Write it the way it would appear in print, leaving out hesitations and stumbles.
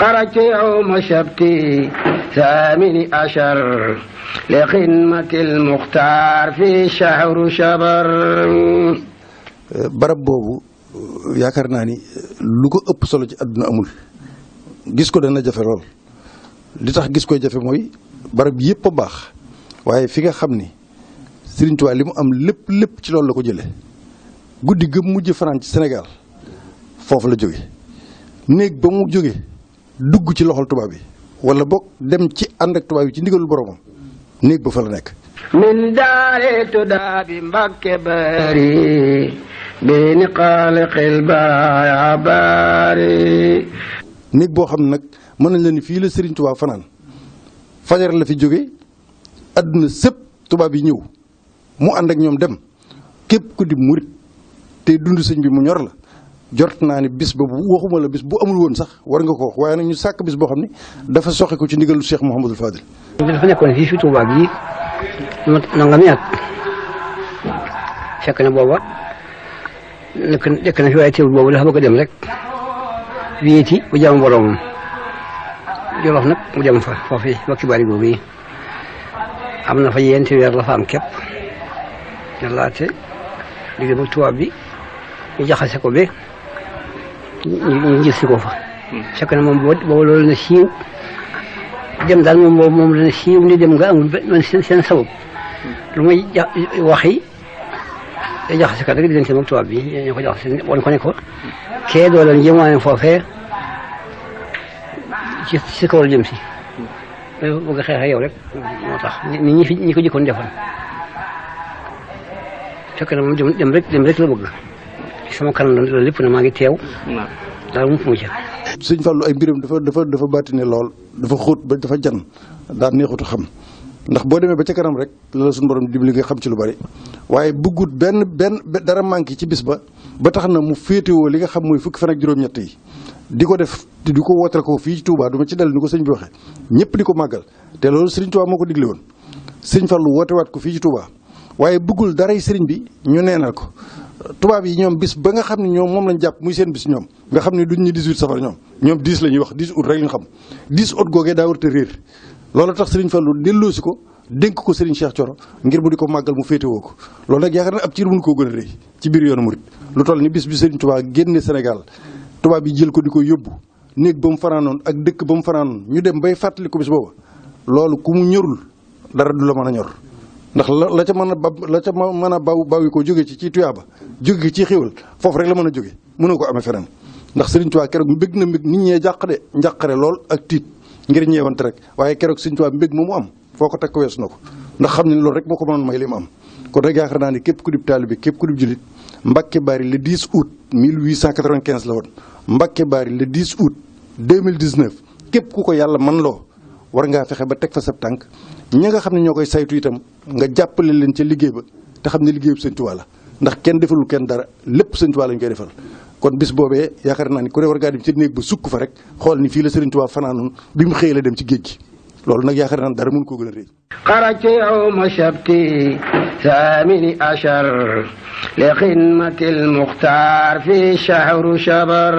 خرجت يوم سبت 18 لخدمة المختار في شهر شبر. barab boobu yaakaar naa ni lu ko ëpp solo ci àdduna amul gis ko dana jafe lool li tax gis koy jafe mooy barab yëpp a baax waaye fi nga xam ni Serigne Touba li mu am lépp ci loolu la ko jëlee guddi gëm mujj fanaan ci Sénégal foofu la jóge néeg ba mu jóge dugg ci loxol tubaab bi wala boog dem ci ànd ak tubaab bi ci ndigalul boromam néeg ba fa la nekk. min daare tudaa bi Mbacke Bari bi ni xaaliqil baaya bari. néeg boo xam ne nag mën nañ la ni fii la Serigne Touba fanaan fajar la fi jóge àdduna sëpp tubaab yi ñëw mu ànd ak ñoom dem képp ku di murit te dund sëñ bi mu ñor la jort naa ni bis ba bu waxuma la bis bu amul woon sax war nga ko wax waaye nag ñu sàkk bis boo xam ne dafa soxe ko ci ndigalu Cheikh Mouhamadul Fadil. dafa nekkoon fii fi Touba gii nangami at fekk na booba nekk na fi waaye teewul boobu dafa bëgg a dem rek wéeti bu jàmm boromam Jolof nag mu dem fa foofu Mbacke Bari boobu yi am na fa yenti weer la fa am képp ne laate liggéey ba tubaab bi ñu jaxase ko be ñu gis si ko fa fekk na moom boobu loolu na siiw dem daal moom dana siiw ni dem nga amul man seen sabab lu may waxi day jaxase kat rek di leen seen ak tubaab bi ñu ko jaxase wan ko ne ko kee doo leen jëmaane foofee ci kaw la jëm si bëgg a xeex ak yow rek moo tax ñi ko jëkkoon defoon fekk na moom dem rek la bëgg sama kanam la lépp na maa ngi teew daal mu ca. Sëñ Fallou ay mbiram dafa baatine lool dafa xóot ba dafa jan daan neexutu xam ndax boo demee ba ca kanam rek la suñu borom dimbali nga xam ci lu bari waaye bëggut benn dara manqué ci bis ba tax na mu féetewoo li nga xam mooy fukki fan ak juróom-ñett yi di ko def di ko wootal ko fii ci Touba duma ci dal ni ko sëñ bi waxee ñëpp di ko màggal te loolu Serigne Touba moo ko digle woon Sëñ Fallou wootewaat ko fii ci Touba waaye bëggul daray Serigne bi ñu neenal ko tubaab yi ñoom bis ba nga xam ne ñoom moom lañ jàpp muy seen bis ñoom nga xam ne duñ ñu 18 safar ñoom 10 la ñuy wax 10 août rek lañ xam 10 août googee daa warta réer loolu tax Serigne Fallou delloosi ko dénk ko Serigne Cheikh Thioro ngir bu di ko màggal mu féetewoo ko loolu nag yaakaar na ab ciir mënu koo gën a rëy ci biir yoonu murit lu toll ni bis bi Serigne Touba génne Sénégal tubaab yi jël ko di ko yóbbu néeg ba mu fanaanoon ak dëkk ba mu fanaanoon ñu dem bay fàttali ko bis booba loolu ku mu ñorul dara du la mën a ñor ndax la ca mën a bawi ko jóge ci tuyaaba jóge ci xéwal foofu rek la mën a jóge mënoo ko amee feneen ndax Serigne Touba keroog mbég na mbég nit ñee njàqare lool ak tiit ngir ñeewante rek waaye keroog Serigne Touba mbég moomu am foo ko teg ko weesu na ko ndax xam ne loolu rek moo ko mënoon may li mu am kon rek yaakaar naa ni képp ku dib taalibe képp ku dib julit Mbacke Bari le 10 août 1895 la woon Mbacke Bari le 10 août 2019 képp ku ko yàlla man loo war ngaa fexe ba teg fa sab tànk ñi nga xam ne ñoo koy saytu itam nga jàppale leen ca liggéey ba te xam ne liggéeyu Sëñ Tuubaa la ndax kenn defalul kenn dara lépp Sëñ Tuubaa lañ koy defal kon bis boobee yaakaar naa ni ku ne war ngaa dem ci néeg ba sukk fa rek xool ni fii la Sëriñ Tuubaa fanaanoon bi mu xëyee la dem ci géej gi loolu nag yaakaar naa dara mënu koo gën a rëy. xarajtu yawma sabti 18 li xidmatil muxtaar fi shahru shabar.